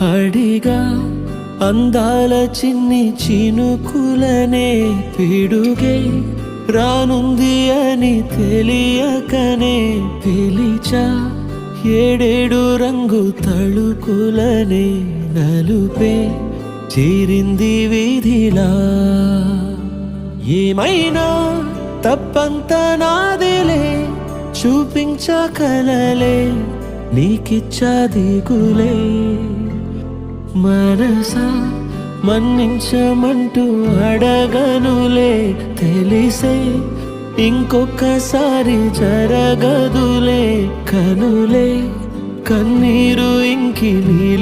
అడిగా అందాల చిన్ని చినుకులనే పిడుగే రానుంది అని తెలియకనే పిలిచా ఏడేడు రంగు తళుకులనే నలుపే చేరింది వీధిలా ఏమైనా తప్పంత నాదిలే చూపించకలలే నీకిచ్చా దిగులే మనసా మన్నించమంటూ అడగనులే తెలిసే ఇంకొకసారి జరగదులే కనులే కన్నీరు ఇంకి నీలి